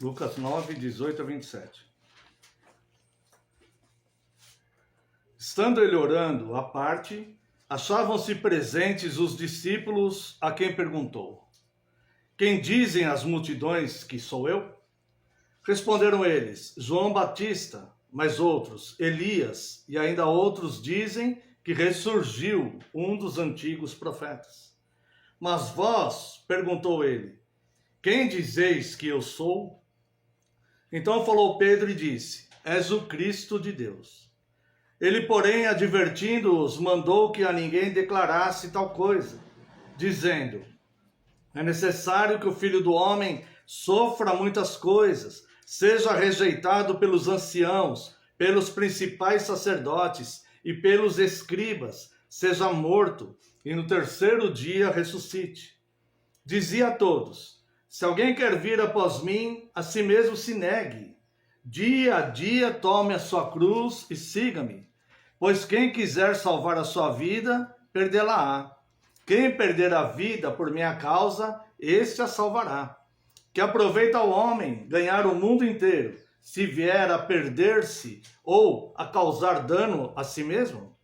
Lucas 9, 18 a 27. Estando ele orando à parte, achavam-se presentes os discípulos, a quem perguntou: Quem dizem as multidões que sou eu? Responderam eles: João Batista, mas outros, Elias, e ainda outros dizem que ressurgiu um dos antigos profetas. Mas vós, perguntou ele, quem dizeis que eu sou? Então falou Pedro e disse: És o Cristo de Deus. Ele, porém, advertindo-os, mandou que a ninguém declarasse tal coisa, dizendo: É necessário que o Filho do Homem sofra muitas coisas, seja rejeitado pelos anciãos, pelos principais sacerdotes e pelos escribas, seja morto, e no terceiro dia ressuscite. Dizia a todos: Se alguém quer vir após mim, a si mesmo se negue. Dia a dia tome a sua cruz e siga-me. Pois quem quiser salvar a sua vida, perdê-la-á. Quem perder a vida por minha causa, este a salvará. Que aproveita o homem ganhar o mundo inteiro, se vier a perder-se ou a causar dano a si mesmo?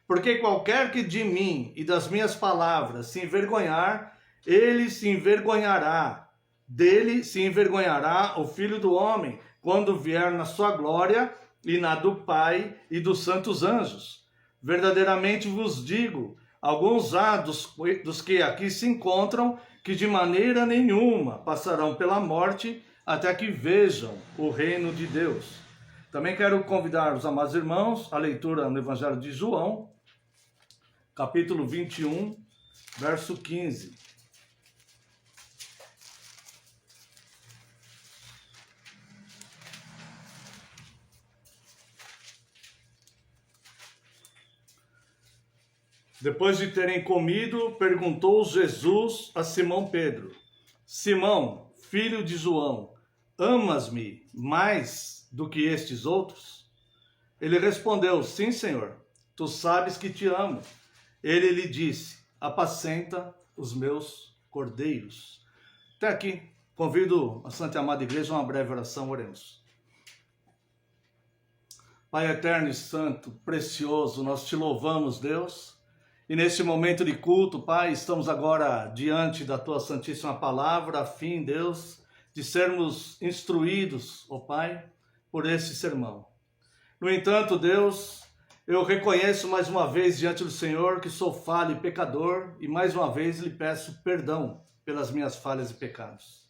Porque qualquer que de mim e das minhas palavras se envergonhar, ele se envergonhará. Dele se envergonhará o Filho do Homem, quando vier na sua glória e na do Pai e dos santos anjos. Verdadeiramente vos digo, alguns há dos que aqui se encontram, que de maneira nenhuma passarão pela morte, até que vejam o reino de Deus. Também quero convidar os amados irmãos à leitura no Evangelho de João, capítulo 21, verso 15. Depois de terem comido, perguntou Jesus a Simão Pedro: Simão, filho de João, amas-me mais do que estes outros? Ele respondeu: Sim, Senhor, tu sabes que te amo. Ele lhe disse: Apacenta os meus cordeiros. Até aqui, convido a Santa e Amada Igreja a uma breve oração, oremos. Pai eterno e santo, precioso, nós te louvamos, Deus. E nesse momento de culto, Pai, estamos agora diante da Tua Santíssima Palavra, a fim, Deus, de sermos instruídos, ó Pai, por esse sermão. No entanto, Deus, eu reconheço mais uma vez diante do Senhor que sou falho e pecador, e mais uma vez lhe peço perdão pelas minhas falhas e pecados.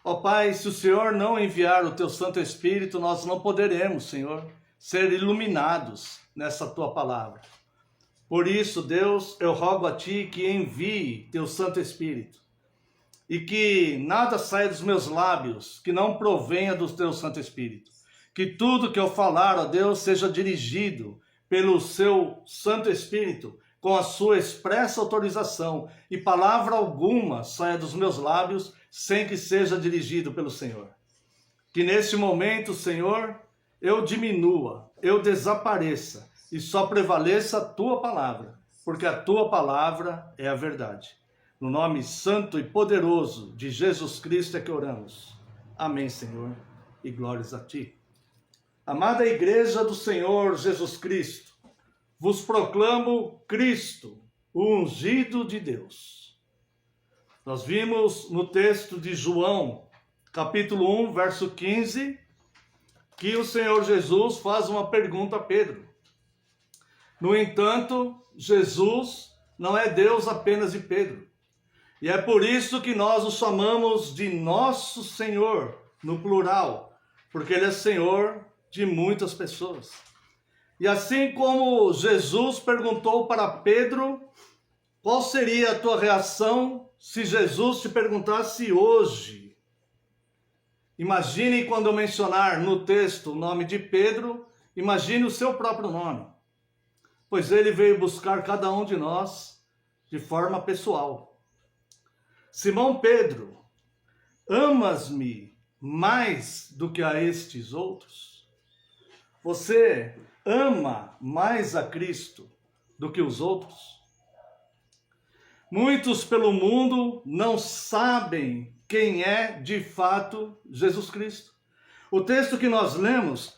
Ó Pai, se o Senhor não enviar o Teu Santo Espírito, nós não poderemos, Senhor, ser iluminados nessa Tua Palavra. Por isso, Deus, eu rogo a Ti que envie Teu Santo Espírito e que nada saia dos meus lábios que não provenha do Teu Santo Espírito. Que tudo que eu falar, ó Deus, seja dirigido pelo Seu Santo Espírito com a Sua expressa autorização e palavra alguma saia dos meus lábios sem que seja dirigido pelo Senhor. Que neste momento, Senhor, eu diminua, eu desapareça, e só prevaleça a Tua palavra, porque a Tua palavra é a verdade. No nome santo e poderoso de Jesus Cristo é que oramos. Amém, Senhor, e glórias a Ti. Amada Igreja do Senhor Jesus Cristo, vos proclamo Cristo, o ungido de Deus. Nós vimos no texto de João, capítulo 1, verso 15, que o Senhor Jesus faz uma pergunta a Pedro. No entanto, Jesus não é Deus apenas de Pedro. E é por isso que nós o chamamos de nosso Senhor, no plural, porque Ele é Senhor de muitas pessoas. E assim como Jesus perguntou para Pedro, qual seria a tua reação se Jesus te perguntasse hoje? Imagine quando eu mencionar no texto o nome de Pedro, imagine o seu próprio nome. Pois ele veio buscar cada um de nós de forma pessoal. Simão Pedro, amas-me mais do que a estes outros? Você ama mais a Cristo do que os outros? Muitos pelo mundo não sabem quem é de fato Jesus Cristo. O texto que nós lemos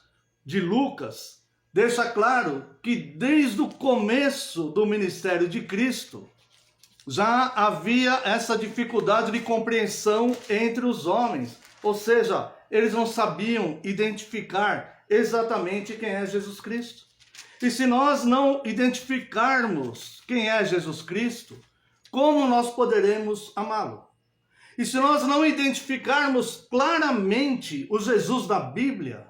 de Lucas deixa claro que desde o começo do ministério de Cristo já havia essa dificuldade de compreensão entre os homens, ou seja, eles não sabiam identificar exatamente quem é Jesus Cristo. E se nós não identificarmos quem é Jesus Cristo, como nós poderemos amá-lo? E se nós não identificarmos claramente o Jesus da Bíblia,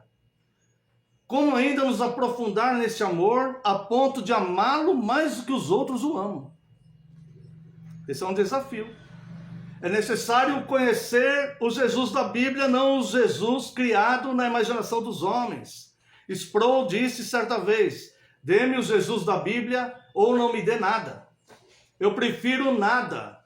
como ainda nos aprofundar nesse amor a ponto de amá-lo mais do que os outros o amam? Esse é um desafio. É necessário conhecer o Jesus da Bíblia, não o Jesus criado na imaginação dos homens. Sproul disse certa vez: dê-me o Jesus da Bíblia ou não me dê nada. Eu prefiro nada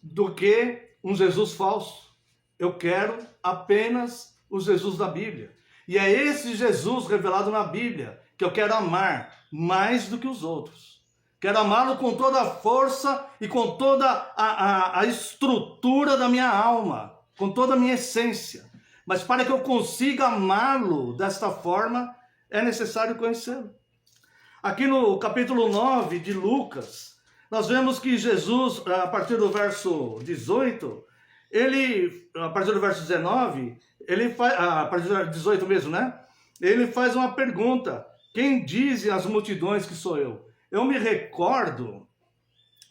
do que um Jesus falso. Eu quero apenas o Jesus da Bíblia. E é esse Jesus revelado na Bíblia que eu quero amar mais do que os outros. Quero amá-lo com toda a força e com toda a estrutura da minha alma, com toda a minha essência. Mas para que eu consiga amá-lo desta forma, é necessário conhecê-lo. Aqui no capítulo 9 de Lucas, nós vemos que Jesus, a partir do verso 18, a partir do verso 19, a partir do verso 18 mesmo, né? Ele faz uma pergunta: quem dizem as multidões que sou eu? Eu me recordo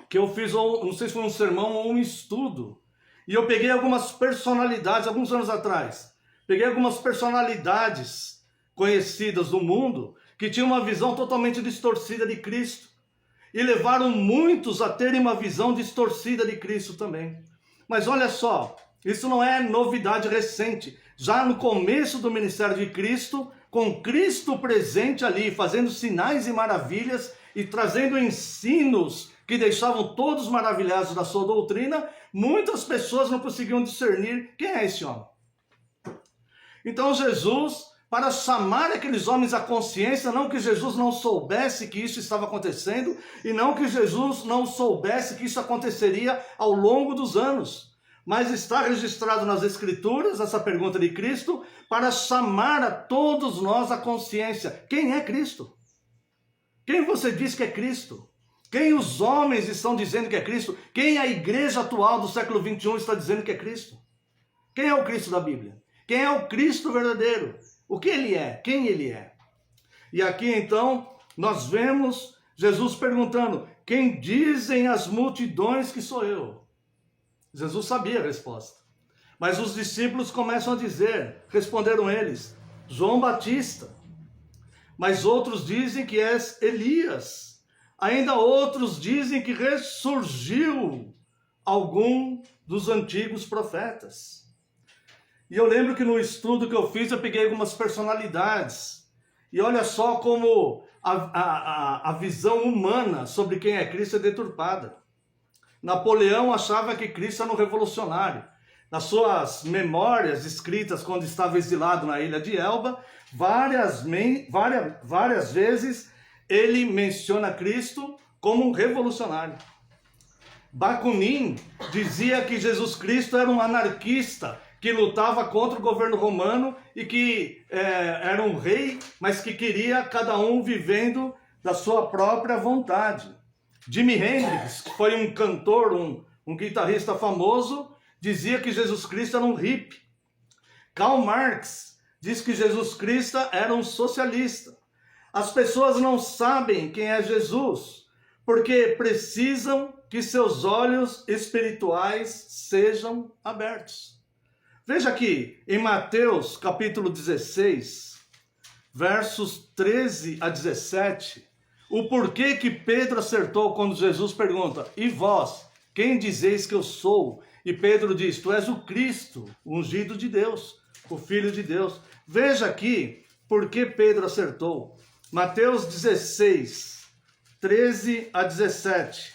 que eu fiz, não sei se foi um sermão ou um estudo, e eu peguei algumas personalidades, alguns anos atrás, peguei algumas personalidades conhecidas do mundo, que tinham uma visão totalmente distorcida de Cristo, e levaram muitos a terem uma visão distorcida de Cristo também. Mas olha só, isso não é novidade recente. Já no começo do ministério de Cristo, com Cristo presente ali, fazendo sinais e maravilhas, e trazendo ensinos que deixavam todos maravilhados da sua doutrina, muitas pessoas não conseguiam discernir quem é esse homem. Então Jesus, para chamar aqueles homens à consciência, não que Jesus não soubesse que isso estava acontecendo, e não que Jesus não soubesse que isso aconteceria ao longo dos anos, mas está registrado nas Escrituras essa pergunta de Cristo, para chamar a todos nós à consciência. Quem é Cristo? Quem você diz que é Cristo? Quem os homens estão dizendo que é Cristo? Quem a igreja atual do século 21 está dizendo que é Cristo? Quem é o Cristo da Bíblia? Quem é o Cristo verdadeiro? O que ele é? Quem ele é? E aqui então nós vemos Jesus perguntando: quem dizem as multidões que sou eu? Jesus sabia a resposta. Mas os discípulos começam a dizer, responderam eles: João Batista. Mas outros dizem que és Elias. Ainda outros dizem que ressurgiu algum dos antigos profetas. E eu lembro que no estudo que eu fiz, eu peguei algumas personalidades. E olha só como a visão humana sobre quem é Cristo é deturpada. Napoleão achava que Cristo era um revolucionário. Nas suas memórias escritas quando estava exilado na ilha de Elba, várias vezes ele menciona Cristo como um revolucionário. Bakunin dizia que Jesus Cristo era um anarquista que lutava contra o governo romano e que era um rei, mas que queria cada um vivendo da sua própria vontade. Jimi Hendrix, que foi um cantor, um guitarrista famoso, dizia que Jesus Cristo era um hippie. Karl Marx diz que Jesus Cristo era um socialista. As pessoas não sabem quem é Jesus, porque precisam que seus olhos espirituais sejam abertos. Veja aqui, em Mateus capítulo 16, versos 13 a 17, o porquê que Pedro acertou quando Jesus pergunta: e vós, quem dizeis que eu sou? E Pedro diz: tu és o Cristo, o ungido de Deus, o Filho de Deus. Veja aqui por que Pedro acertou. Mateus 16, 13 a 17.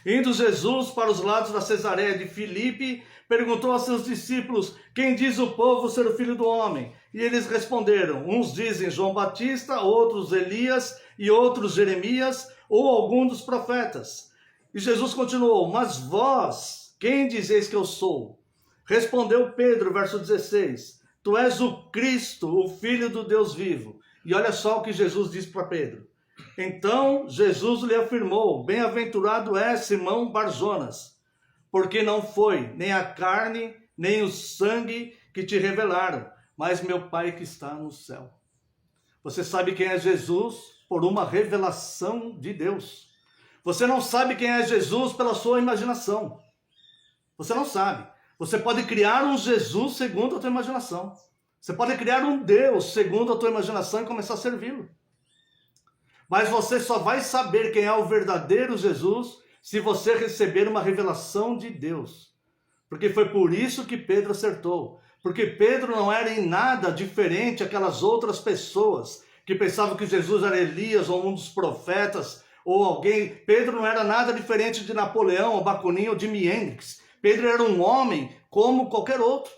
Indo Jesus para os lados da Cesareia de Filipe, perguntou a seus discípulos: quem diz o povo ser o Filho do Homem? E eles responderam: uns dizem João Batista, outros Elias e outros Jeremias ou algum dos profetas. E Jesus continuou: mas vós, quem dizeis que eu sou? Respondeu Pedro, verso 16, tu és o Cristo, o Filho do Deus vivo. E olha só o que Jesus disse para Pedro. Então Jesus lhe afirmou, bem-aventurado és, Simão Barjonas, porque não foi nem a carne, nem o sangue que te revelaram, mas meu Pai que está no céu. Você sabe quem é Jesus por uma revelação de Deus. Você não sabe quem é Jesus pela sua imaginação. Você não sabe. Você pode criar um Jesus segundo a tua imaginação. Você pode criar um Deus segundo a tua imaginação e começar a servi-lo. Mas você só vai saber quem é o verdadeiro Jesus se você receber uma revelação de Deus. Porque foi por isso que Pedro acertou. Porque Pedro não era em nada diferente daquelas outras pessoas que pensavam que Jesus era Elias ou um dos profetas ou alguém. Pedro não era nada diferente de Napoleão, ou Bakunin ou Jimi Hendrix. Pedro era um homem como qualquer outro.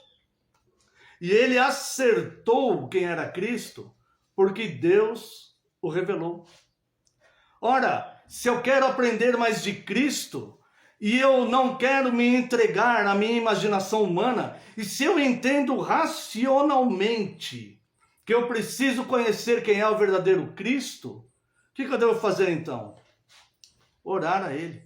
E ele acertou quem era Cristo porque Deus o revelou. Ora, se eu quero aprender mais de Cristo e eu não quero me entregar à minha imaginação humana, e se eu entendo racionalmente que eu preciso conhecer quem é o verdadeiro Cristo, o que eu devo fazer então? Orar a Ele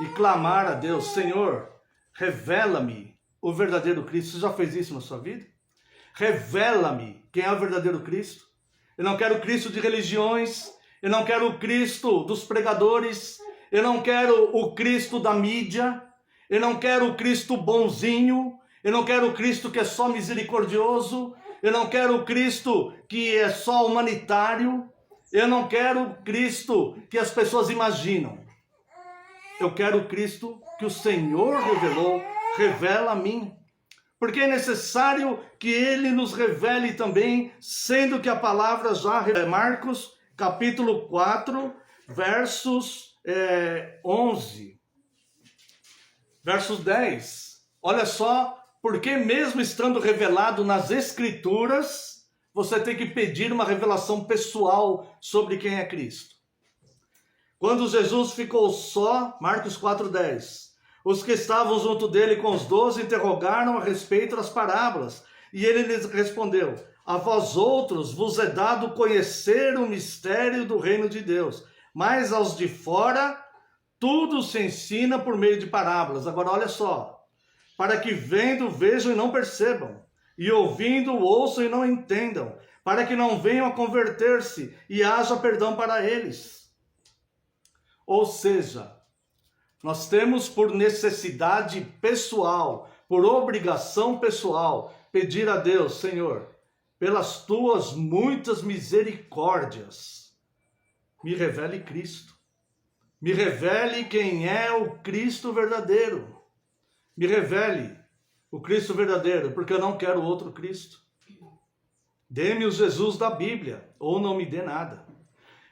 e clamar a Deus, Senhor, revela-me o verdadeiro Cristo. Você já fez isso na sua vida? Revela-me quem é o verdadeiro Cristo. Eu não quero o Cristo de religiões, eu não quero o Cristo dos pregadores, eu não quero o Cristo da mídia, eu não quero o Cristo bonzinho, eu não quero o Cristo que é só misericordioso, eu não quero o Cristo que é só humanitário, eu não quero o Cristo que as pessoas imaginam. Eu quero o Cristo que o Senhor revelou, revela a mim. Porque é necessário que Ele nos revele também, sendo que a palavra já revela. Marcos, capítulo 4, versos 11. Versos 10. Olha só, porque mesmo estando revelado nas Escrituras, você tem que pedir uma revelação pessoal sobre quem é Cristo. Quando Jesus ficou só, Marcos 4:10, os que estavam junto dele com os 12 interrogaram a respeito das parábolas, e ele lhes respondeu, a vós outros vos é dado conhecer o mistério do reino de Deus, mas aos de fora tudo se ensina por meio de parábolas. Agora olha só, para que vendo vejam e não percebam, e ouvindo ouçam e não entendam, para que não venham a converter-se e haja perdão para eles. Ou seja, nós temos por necessidade pessoal, por obrigação pessoal, pedir a Deus, Senhor, pelas tuas muitas misericórdias, me revele Cristo. Me revele quem é o Cristo verdadeiro. Me revele o Cristo verdadeiro, porque eu não quero outro Cristo. Dê-me o Jesus da Bíblia, ou não me dê nada.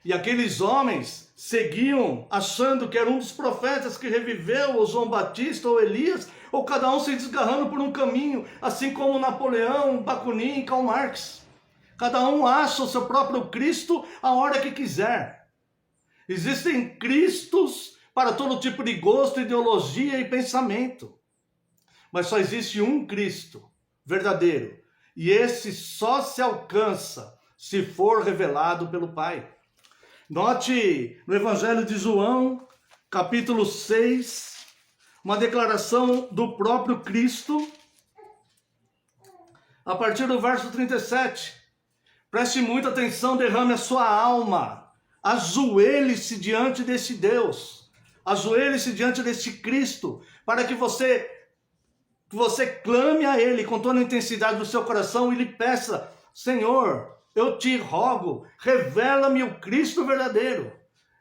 E aqueles homens seguiam achando que era um dos profetas que reviveu, ou João Batista, ou Elias, ou cada um se desgarrando por um caminho, assim como Napoleão, Bakunin e Karl Marx. Cada um acha o seu próprio Cristo a hora que quiser. Existem Cristos para todo tipo de gosto, ideologia e pensamento. Mas só existe um Cristo verdadeiro. E esse só se alcança se for revelado pelo Pai. Note no Evangelho de João, capítulo 6, uma declaração do próprio Cristo, a partir do verso 37. Preste muita atenção, derrame a sua alma, ajoelhe-se diante desse Deus, ajoelhe-se diante desse Cristo, para que você clame a Ele com toda a intensidade do seu coração e lhe peça, Senhor, eu te rogo, revela-me o Cristo verdadeiro.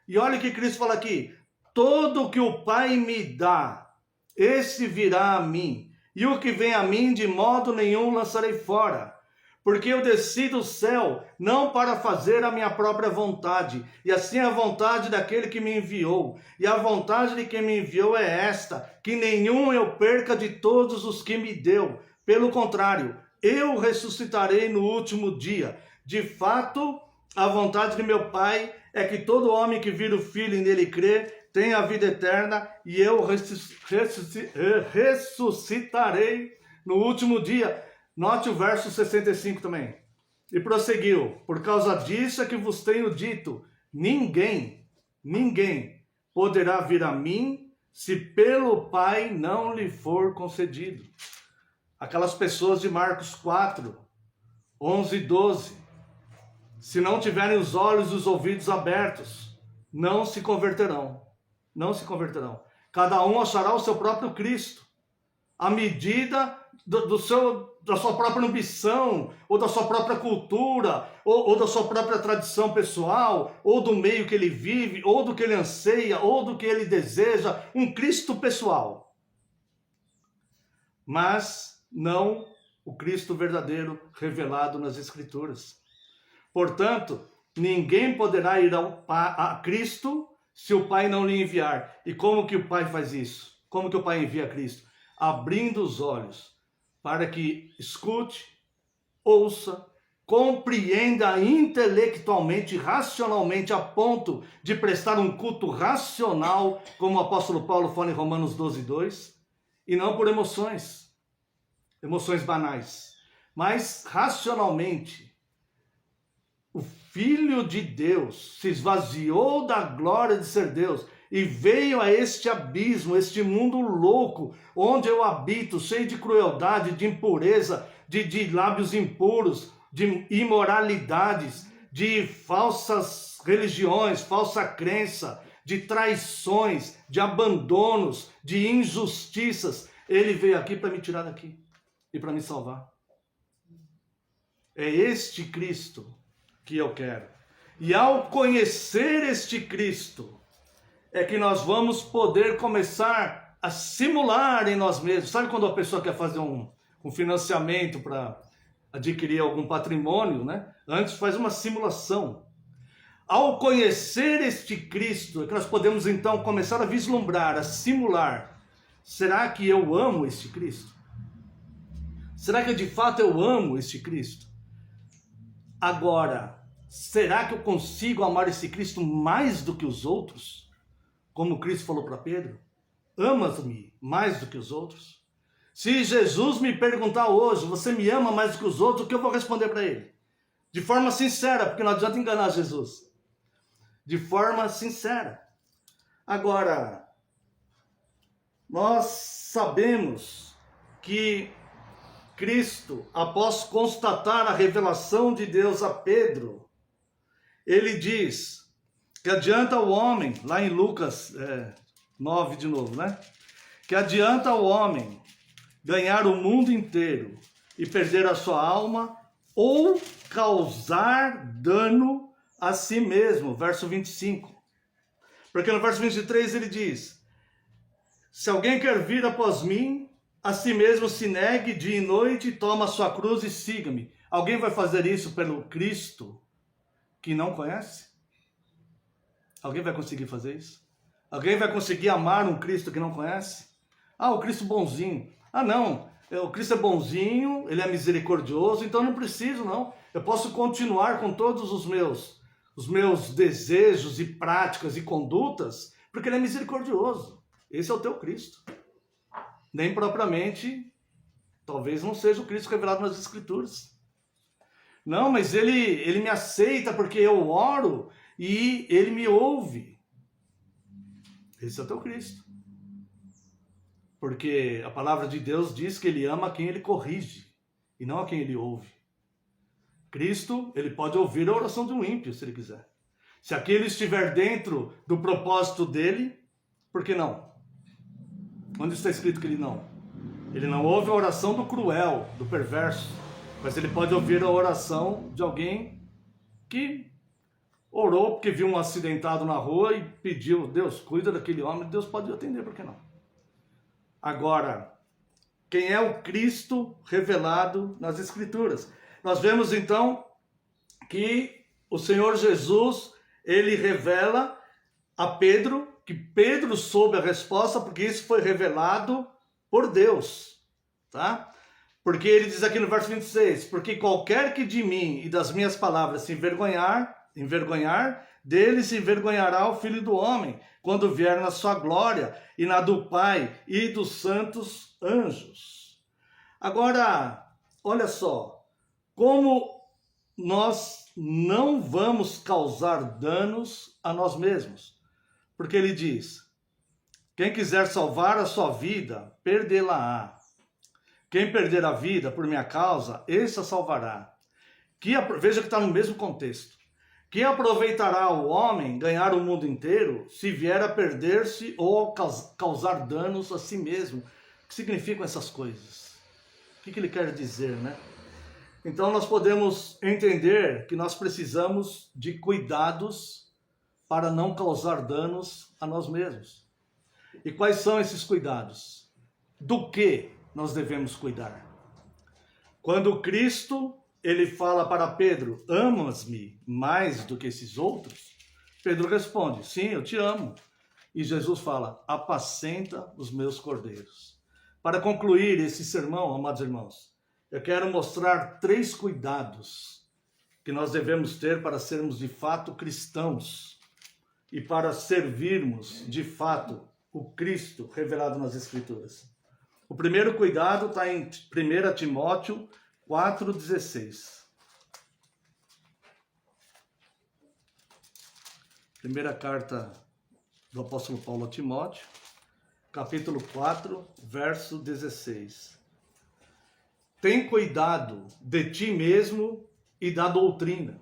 E olha o que Cristo fala aqui, todo o que o Pai me dá, esse virá a mim, e o que vem a mim de modo nenhum lançarei fora. Porque eu desci do céu, não para fazer a minha própria vontade, e assim a vontade daquele que me enviou. E a vontade de quem me enviou é esta, que nenhum eu perca de todos os que me deu. Pelo contrário, eu ressuscitarei no último dia. De fato, a vontade de meu Pai é que todo homem que vira o Filho e nele crê, tem a vida eterna e eu ressuscitarei no último dia. Note o verso 65 também. E prosseguiu, por causa disso é que vos tenho dito, ninguém poderá vir a mim se pelo Pai não lhe for concedido. Aquelas pessoas de Marcos 4, 11 e 12, se não tiverem os olhos e os ouvidos abertos, não se converterão. Não se converterão. Cada um achará o seu próprio Cristo, à medida da sua própria ambição, ou da sua própria cultura, ou da sua própria tradição pessoal, ou do meio que ele vive, ou do que ele anseia, ou do que ele deseja, um Cristo pessoal. Mas não o Cristo verdadeiro revelado nas Escrituras. Portanto, ninguém poderá ir a Cristo se o Pai não lhe enviar. E como que o Pai faz isso? Como que o Pai envia Cristo? Abrindo os olhos para que escute, ouça, compreenda intelectualmente, racionalmente, a ponto de prestar um culto racional, como o apóstolo Paulo fala em Romanos 12, 2, e não por emoções banais, mas racionalmente. O Filho de Deus se esvaziou da glória de ser Deus e veio a este abismo, este mundo louco, onde eu habito, cheio de crueldade, de impureza, de lábios impuros, de imoralidades, de falsas religiões, falsa crença, de traições, de abandonos, de injustiças. Ele veio aqui para me tirar daqui e para me salvar. É este Cristo que eu quero. E ao conhecer este Cristo, é que nós vamos poder começar a simular em nós mesmos. Sabe quando a pessoa quer fazer um financiamento para adquirir algum patrimônio, né? Antes faz uma simulação. Ao conhecer este Cristo, é que nós podemos então começar a vislumbrar, a simular. Será que eu amo este Cristo? Será que de fato eu amo este Cristo? Agora, será que eu consigo amar esse Cristo mais do que os outros? Como Cristo falou para Pedro, amas-me mais do que os outros? Se Jesus me perguntar hoje, você me ama mais do que os outros, o que eu vou responder para ele? De forma sincera, porque não adianta enganar Jesus. De forma sincera. Agora, nós sabemos que Cristo, após constatar a revelação de Deus a Pedro, ele diz que adianta o homem, lá em Lucas 9 de novo, né? Que adianta o homem ganhar o mundo inteiro e perder a sua alma ou causar dano a si mesmo, verso 25. Porque no verso 23 ele diz, se alguém quer vir após mim, a si mesmo se negue dia e noite, toma a sua cruz e siga-me. Alguém vai fazer isso pelo Cristo que não conhece? Alguém vai conseguir fazer isso? Alguém vai conseguir amar um Cristo que não conhece? Ah, o Cristo bonzinho. Ah, não, o Cristo é bonzinho, ele é misericordioso, então não preciso, não. Eu posso continuar com todos os meus desejos e práticas e condutas, porque ele é misericordioso. Esse é o teu Cristo. Nem propriamente, talvez não seja o Cristo revelado nas Escrituras. Não, mas ele me aceita porque eu oro e ele me ouve. Esse é o teu Cristo. Porque a palavra de Deus diz que ele ama a quem ele corrige e não a quem ele ouve. Cristo, ele pode ouvir a oração de um ímpio, se ele quiser. Se aquele estiver dentro do propósito dele, por que não? Onde está escrito que ele não? Ele não ouve a oração do cruel, do perverso, mas ele pode ouvir a oração de alguém que orou porque viu um acidentado na rua e pediu, Deus, cuida daquele homem, Deus pode atender, por que não? Agora, quem é o Cristo revelado nas Escrituras? Nós vemos então que o Senhor Jesus, ele revela a Pedro, que Pedro soube a resposta, porque isso foi revelado por Deus, tá? Porque ele diz aqui no verso 26, porque qualquer que de mim e das minhas palavras se envergonhar, Dele se envergonhará o Filho do Homem, quando vier na sua glória, e na do Pai e dos santos anjos. Agora, olha só, como nós não vamos causar danos a nós mesmos. Porque ele diz, quem quiser salvar a sua vida, perdê-la-á. Quem perder a vida por minha causa, esse a salvará. Veja que está no mesmo contexto. Que aproveitará o homem ganhar o mundo inteiro, se vier a perder-se ou causar danos a si mesmo? O que significam essas coisas? O que ele quer dizer, né? Então nós podemos entender que nós precisamos de cuidados para não causar danos a nós mesmos. E quais são esses cuidados? Do que nós devemos cuidar? Quando Cristo, ele fala para Pedro, amas-me mais do que esses outros? Pedro responde, sim, eu te amo. E Jesus fala, apacenta os meus cordeiros. Para concluir esse sermão, amados irmãos, eu quero mostrar 3 cuidados que nós devemos ter para sermos de fato cristãos e para servirmos de fato o Cristo revelado nas Escrituras. O primeiro cuidado está em 1 Timóteo 4,16. Primeira carta do apóstolo Paulo a Timóteo, capítulo 4, verso 16. Tem cuidado de ti mesmo e da doutrina.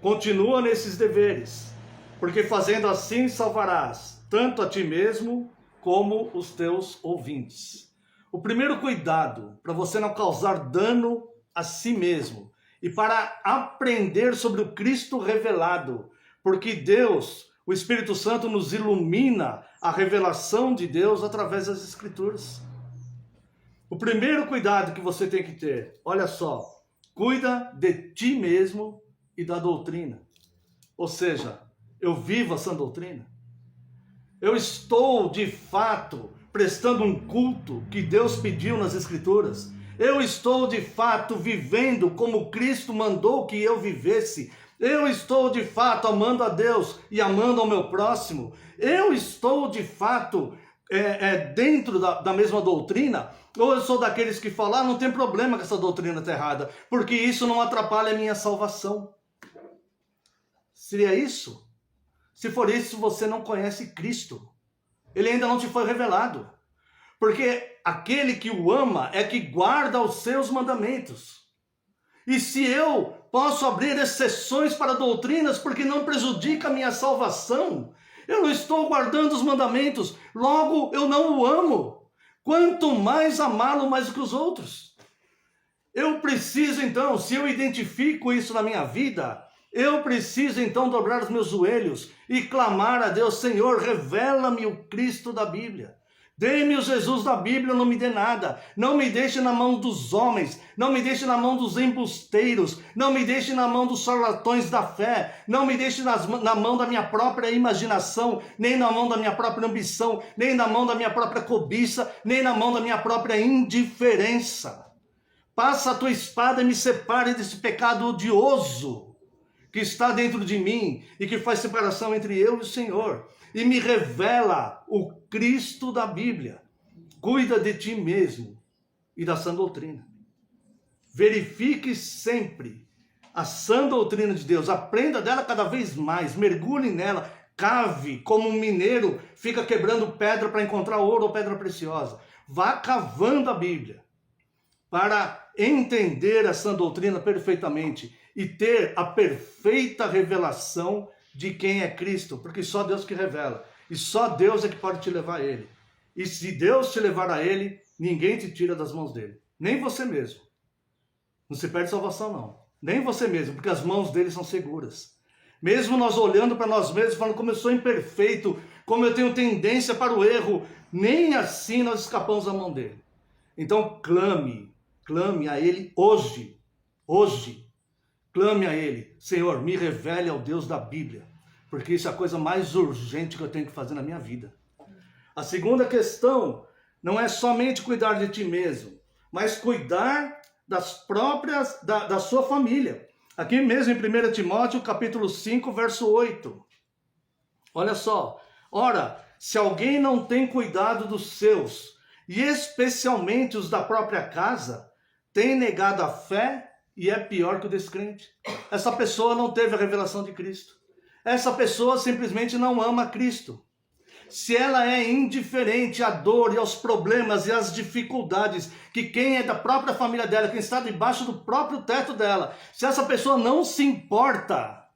Continua nesses deveres, porque fazendo assim salvarás tanto a ti mesmo como os teus ouvintes. O primeiro cuidado para você não causar dano a si mesmo e para aprender sobre o Cristo revelado, porque Deus, o Espírito Santo, nos ilumina a revelação de Deus através das Escrituras. O primeiro cuidado que você tem que ter, olha só, cuida de ti mesmo e da doutrina. Ou seja, eu vivo essa doutrina. Eu estou, de fato, prestando um culto que Deus pediu nas Escrituras. Eu estou, de fato, vivendo como Cristo mandou que eu vivesse. Eu estou, de fato, amando a Deus e amando ao meu próximo. Eu estou, de fato, dentro da mesma doutrina. Ou eu sou daqueles que falam, não tem problema que essa doutrina está errada, porque isso não atrapalha a minha salvação. Seria isso? Se for isso, você não conhece Cristo. Ele ainda não te foi revelado. Porque aquele que o ama é que guarda os seus mandamentos. E se eu posso abrir exceções para doutrinas porque não prejudica a minha salvação, eu não estou guardando os mandamentos, logo eu não o amo. Quanto mais amá-lo mais do que os outros. Eu preciso então, se eu identifico isso na minha vida, eu preciso então dobrar os meus joelhos e clamar a Deus, Senhor, revela-me o Cristo da Bíblia. Dê-me o Jesus da Bíblia, não me dê nada. Não me deixe na mão dos homens, não me deixe na mão dos embusteiros, não me deixe na mão dos charlatões da fé, não me deixe na mão da minha própria imaginação, nem na mão da minha própria ambição, nem na mão da minha própria cobiça, nem na mão da minha própria indiferença. Passa a tua espada e me separe desse pecado odioso que está dentro de mim e que faz separação entre eu e o Senhor. E me revela o Cristo da Bíblia. Cuida de ti mesmo e da sã doutrina. Verifique sempre a sã doutrina de Deus. Aprenda dela cada vez mais. Mergulhe nela. Cave como um mineiro fica quebrando pedra para encontrar ouro ou pedra preciosa. Vá cavando a Bíblia para entender a sã doutrina perfeitamente e ter a perfeita revelação de quem é Cristo, porque só Deus que revela, e só Deus é que pode te levar a Ele. E se Deus te levar a Ele, ninguém te tira das mãos dele, nem você mesmo. Não se perde salvação não, nem você mesmo, porque as mãos dele são seguras. Mesmo nós olhando para nós mesmos, falando como eu sou imperfeito, como eu tenho tendência para o erro, nem assim nós escapamos da mão dele. Então clame a Ele hoje. Clame a Ele, Senhor, me revele ao Deus da Bíblia, porque isso é a coisa mais urgente que eu tenho que fazer na minha vida. A segunda questão não é somente cuidar de ti mesmo, mas cuidar da sua família. Aqui mesmo em 1 Timóteo, capítulo 5, verso 8. Olha só. Ora, se alguém não tem cuidado dos seus, e especialmente os da própria casa, tem negado a fé e é pior que o descrente. Essa pessoa não teve a revelação de Cristo. Essa pessoa simplesmente não ama Cristo. Se ela é indiferente à dor e aos problemas e às dificuldades que quem é da própria família dela, quem está debaixo do próprio teto dela, se essa pessoa não se importa,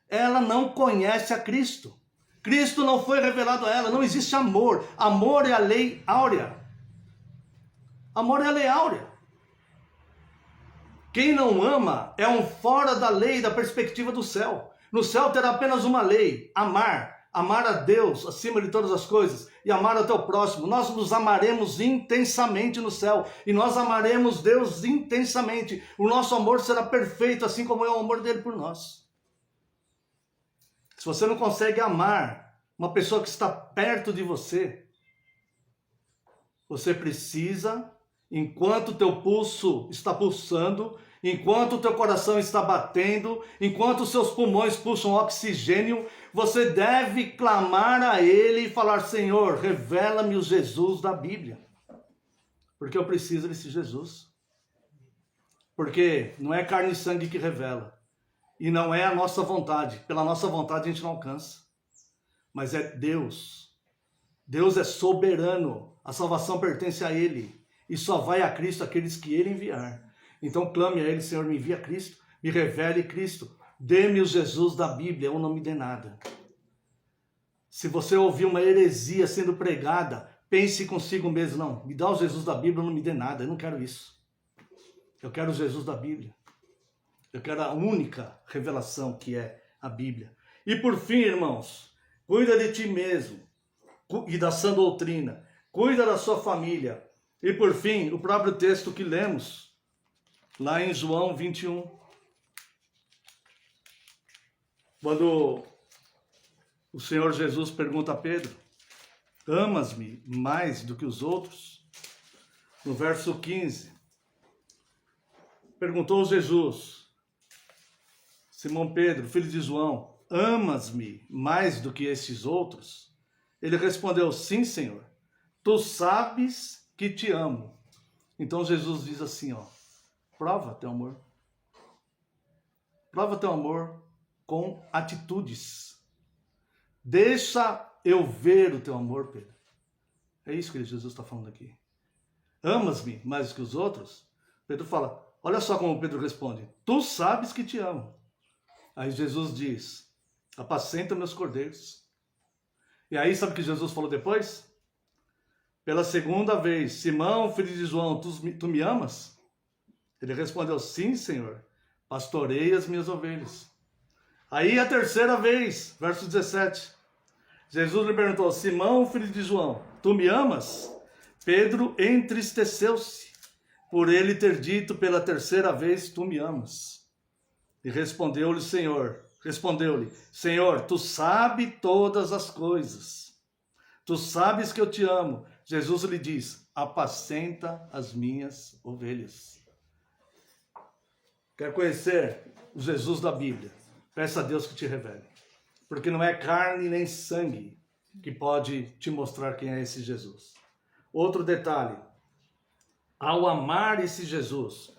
ela não conhece a Cristo. Cristo não foi revelado a ela, não existe amor. Amor é a lei áurea. Amor é a lei áurea. Quem não ama é um fora da lei, da perspectiva do céu. No céu terá apenas uma lei: amar. Amar a Deus acima de todas as coisas e amar ao teu próximo. Nós nos amaremos intensamente no céu e nós amaremos Deus intensamente. O nosso amor será perfeito, assim como é o amor dele por nós. Se você não consegue amar uma pessoa que está perto de você, você precisa, enquanto o teu pulso está pulsando, enquanto o teu coração está batendo, enquanto os seus pulmões puxam oxigênio, você deve clamar a Ele e falar: Senhor, revela-me o Jesus da Bíblia. Porque eu preciso desse Jesus. Porque não é carne e sangue que revela. E não é a nossa vontade. Pela nossa vontade a gente não alcança. Mas é Deus. Deus é soberano. A salvação pertence a Ele. E só vai a Cristo aqueles que Ele enviar. Então clame a Ele: Senhor, me envia Cristo. Me revele Cristo. Dê-me o Jesus da Bíblia, ou não me dê nada. Se você ouvir uma heresia sendo pregada, pense consigo mesmo: não, me dá o Jesus da Bíblia, ou não me dê nada. Eu não quero isso. Eu quero o Jesus da Bíblia. Eu quero a única revelação, que é a Bíblia. E por fim, irmãos, cuida de ti mesmo e da sã doutrina. Cuida da sua família. E por fim, o próprio texto que lemos, lá em João 21. Quando o Senhor Jesus pergunta a Pedro: amas-me mais do que os outros? No verso 15, perguntou Jesus: Simão Pedro, filho de João, amas-me mais do que esses outros? Ele respondeu: sim, Senhor, tu sabes que te amo. Então Jesus diz assim, prova teu amor. Prova teu amor com atitudes. Deixa eu ver o teu amor, Pedro. É isso que Jesus está falando aqui. Amas-me mais do que os outros? Pedro fala, olha só como Pedro responde: tu sabes que te amo. Aí Jesus diz: apacenta meus cordeiros. E aí sabe o que Jesus falou depois? Pela segunda vez: Simão, filho de João, tu me amas? Ele respondeu: sim, Senhor, pastorei as minhas ovelhas. Aí a terceira vez, verso 17, Jesus lhe perguntou: Simão, filho de João, tu me amas? Pedro entristeceu-se por ele ter dito pela terceira vez: tu me amas. E respondeu-lhe, Senhor, tu sabes todas as coisas. Tu sabes que eu te amo. Jesus lhe diz: apacenta as minhas ovelhas. Quer conhecer o Jesus da Bíblia? Peça a Deus que te revele. Porque não é carne nem sangue que pode te mostrar quem é esse Jesus. Outro detalhe: ao amar esse Jesus,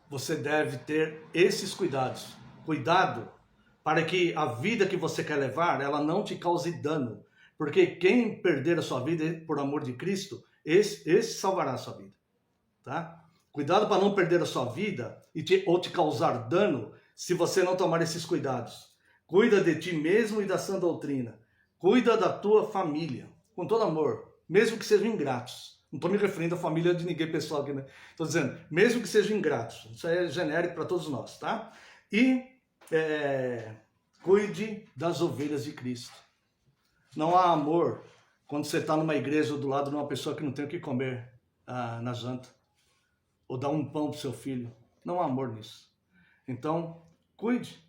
você deve ter esses cuidados. Cuidado para que a vida que você quer levar, ela não te cause dano. Porque quem perder a sua vida por amor de Cristo, esse salvará a sua vida. Tá? Cuidado para não perder a sua vida ou te causar dano se você não tomar esses cuidados. Cuida de ti mesmo e da sã doutrina. Cuida da tua família, com todo amor, mesmo que sejam ingratos. Não estou me referindo à família de ninguém pessoal aqui, né? Estou dizendo, mesmo que sejam ingratos. Isso é genérico para todos nós, tá? E cuide das ovelhas de Cristo. Não há amor quando você está numa igreja ou do lado de uma pessoa que não tem o que comer na janta. Ou dá um pão para o seu filho. Não há amor nisso. Então, cuide.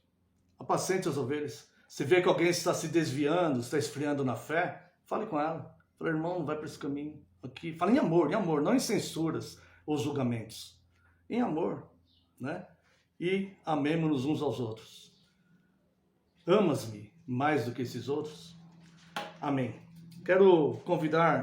Apacente as ovelhas. Se vê que alguém está se desviando, está esfriando na fé, fale com ela. Fale: irmão, não vai para esse caminho aqui. Fale em amor, não em censuras ou julgamentos. Em amor, né? e amemo-nos uns aos outros. Amas-me mais do que esses outros? Amém. Quero convidar